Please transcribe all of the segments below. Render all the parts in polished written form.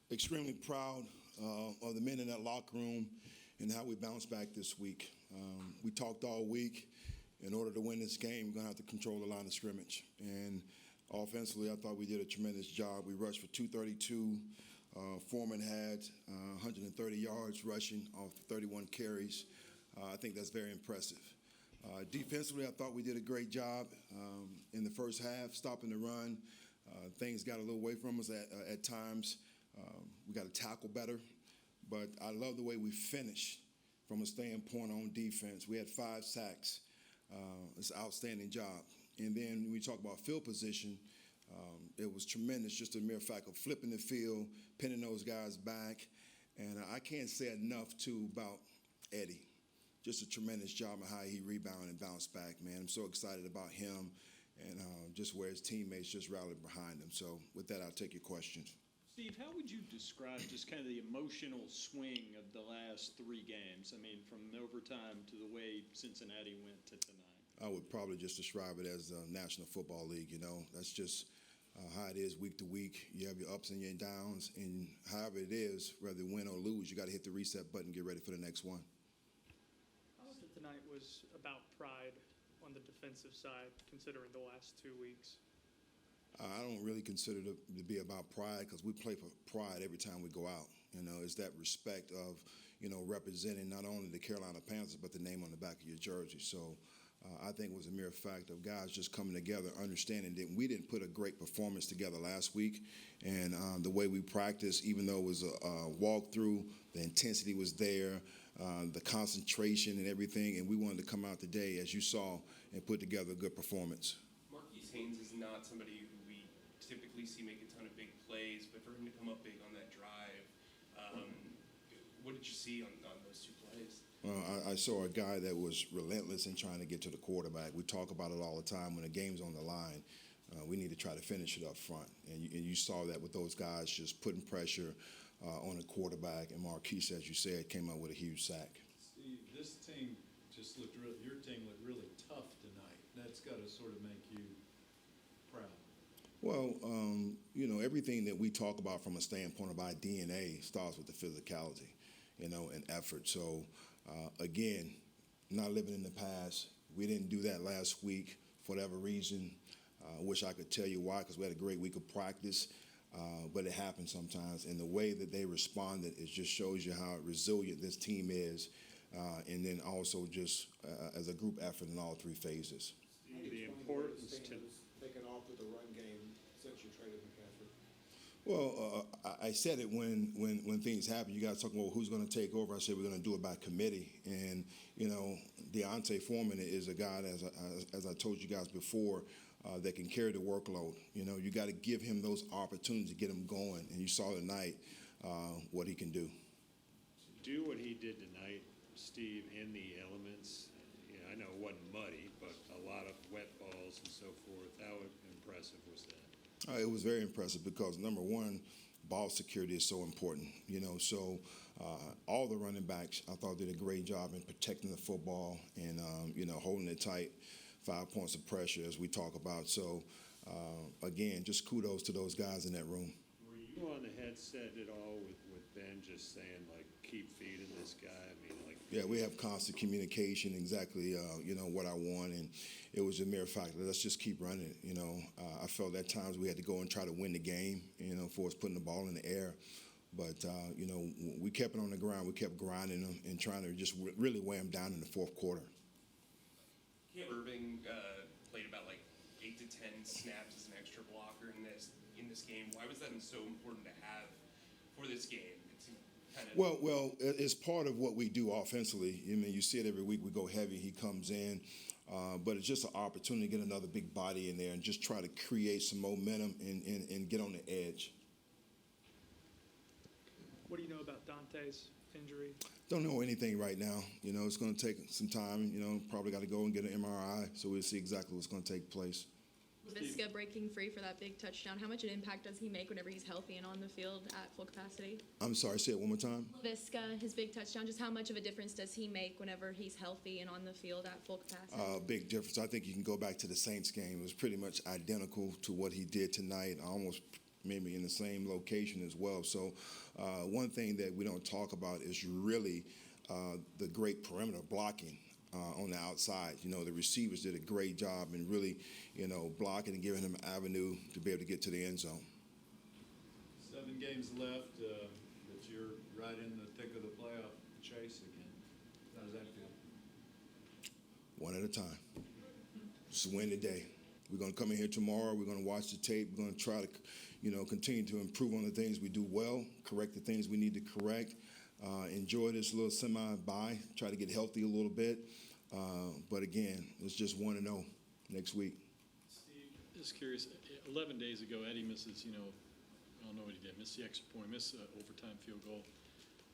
Extremely proud of the men in that locker room and how we bounced back this week. We talked all week. In order to win this game, we're going to have to control the line of scrimmage. And offensively, I thought we did a tremendous job. We rushed for 232. Foreman had 130 yards rushing off 31 carries. I think that's very impressive. Defensively, I thought we did a great job in the first half, stopping the run. Things got a little away from us at times. We got to tackle better. But I love the way we finished from a standpoint on defense. We had 5 sacks. It's an outstanding job. And then when we talk about field position, it was tremendous, just the mere fact of flipping the field, pinning those guys back. And I can't say enough, too, about Eddie. Just a tremendous job on how he rebounded and bounced back, man. I'm so excited about him and just where his teammates just rallied behind him. So with that, I'll take your questions. Steve, how would you describe just kind of the emotional swing of the last 3 games? I mean, from overtime to the way Cincinnati went to tonight. I would probably just describe it as the National Football League, That's just how it is week to week. You have your ups and your downs, and however it is, whether win or lose, you got to hit the reset button and get ready for the next one. How much of tonight was about pride on the defensive side, considering the last 2 weeks? I don't really consider it to be about pride because we play for pride every time we go out. It's that respect of, representing not only the Carolina Panthers but the name on the back of your jersey. So I think it was a mere fact of guys just coming together, understanding that we didn't put a great performance together last week. And the way we practiced, even though it was a walkthrough, the intensity was there, the concentration and everything. And we wanted to come out today, as you saw, and put together a good performance. Marquise Haynes is not somebody who we typically see make a ton of big plays, but for him to come up big on that drive, what did you see on those 2 plays? Well, I saw a guy that was relentless in trying to get to the quarterback. We talk about it all the time. When the game's on the line, we need to try to finish it up front. And you saw that with those guys just putting pressure on the quarterback. And Marquise, as you said, came out with a huge sack. Steve, this team just looked your team looked really tough tonight. That's got to sort of make you proud. Well, everything that we talk about from a standpoint of our DNA starts with the physicality, and effort. So, again, not living in the past. We didn't do that last week for whatever reason. I wish I could tell you why, because we had a great week of practice. But it happens sometimes. And the way that they responded, it just shows you how resilient this team is. And then also just as a group effort in all 3 phases. The importance to taken off with the run game since you traded McCaffrey. Well, I said it when things happen. You got to talk about who's going to take over. I said we're going to do it by committee. And, Deontay Foreman is a guy, as I told you guys before, that can carry the workload. You got to give him those opportunities to get him going. And you saw tonight what he can do. Do what he did tonight, Steve, in the elements. I know it wasn't muddy, but a lot of wet balls and so forth. How impressive was that? It was very impressive because, number one, ball security is so important. So all the running backs, I thought, did a great job in protecting the football and, holding it tight, 5 points of pressure, as we talk about. So, again, just kudos to those guys in that room. Were you on the headset at all with Ben just saying, keep feeding this guy? Yeah, we have constant communication, exactly, what I want, and it was a mere fact. Let's just keep running it, I felt at times we had to go and try to win the game, for us putting the ball in the air. But, we kept it on the ground. We kept grinding them and trying to just really weigh them down in the 4th quarter. Cam Irving played about 8 to 10 snaps as an extra blocker in this game. Why was that so important to have for this game? Well, it's part of what we do offensively. You see it every week. We go heavy. He comes in. But it's just an opportunity to get another big body in there and just try to create some momentum and get on the edge. What do you know about Dante's injury? Don't know anything right now. It's going to take some time. Probably got to go and get an MRI, so we'll see exactly what's going to take place. Visca breaking free for that big touchdown. How much an impact does he make whenever he's healthy and on the field at full capacity? I'm sorry, say it one more time. Visca, his big touchdown, just how much of a difference does he make whenever he's healthy and on the field at full capacity? Big difference. I think you can go back to the Saints game. It was pretty much identical to what he did tonight. I almost maybe in the same location as well. So one thing that we don't talk about is really the great perimeter blocking on the outside. You know, the receivers did a great job in really, you know, blocking and giving him an avenue to be able to get to the end zone. 7 games left, but you're right in the thick of the playoff chase again. How does that feel? One at a time. Just win today. We're going to come in here tomorrow. We're going to watch the tape. We're going to try to, you know, continue to improve on the things we do well, correct the things we need to correct, enjoy this little semi-bye, try to get healthy a little bit. But again, it's just 1-0 next week. Steve, just curious, 11 days ago, Eddie misses, you know, I don't know what he did, missed the extra point, missed the overtime field goal.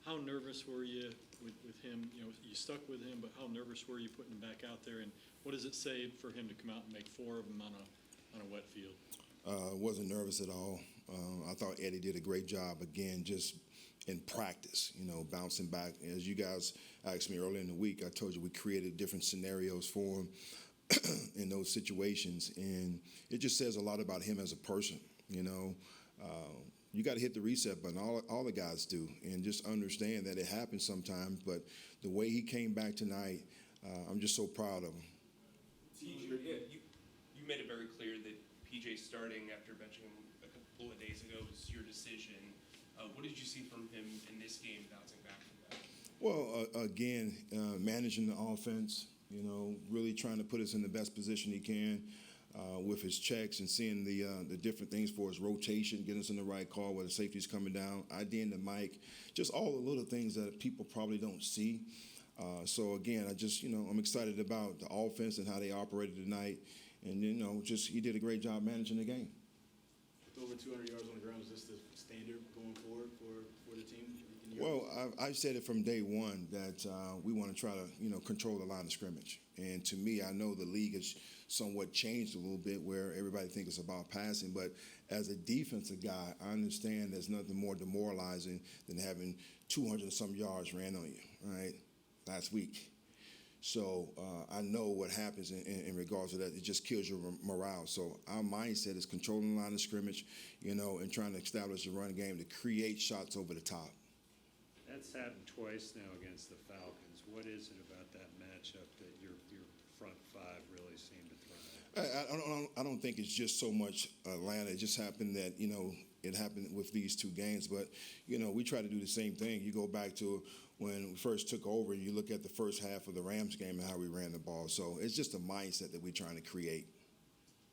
How nervous were you with him? You know, you stuck with him, but how nervous were you putting him back out there? And what does it say for him to come out and make 4 of them on a wet field? Wasn't nervous at all. I thought Eddie did a great job, again, just in practice, you know, bouncing back. As you guys asked me earlier in the week, I told you we created different scenarios for him in those situations. And it just says a lot about him as a person, you know. You got to hit the reset button. All the guys do, and just understand that it happens sometimes. But the way he came back tonight, I'm just so proud of him. TJ, you made it very clear that PJ starting after benching him a couple of days ago was your decision. What did you see from him in this game, bouncing back from that? Well, again, managing the offense, you know, really trying to put us in the best position he can. With his checks and seeing the different things for his rotation, getting us in the right call where the safety's coming down, IDing the mic, just all the little things that people probably don't see. So again, I'm excited about the offense and how they operated tonight, and he did a great job managing the game. With over 200 yards on the ground, is this the standard going forward for the team? Well, I've said it from day one that we want to try to, control the line of scrimmage. And to me, I know the league has somewhat changed a little bit where everybody thinks it's about passing. But as a defensive guy, I understand there's nothing more demoralizing than having 200 and some yards ran on you, right, last week. So I know what happens in regards to that. It just kills your morale. So our mindset is controlling the line of scrimmage, and trying to establish a run game to create shots over the top. That's happened twice now against the Falcons. What is it about that matchup that your front 5 really seem to thrive? I don't think it's just so much Atlanta. It just happened that, it happened with these 2 games. But, we try to do the same thing. You go back to when we first took over, and you look at the first half of the Rams game and how we ran the ball. So it's just a mindset that we're trying to create.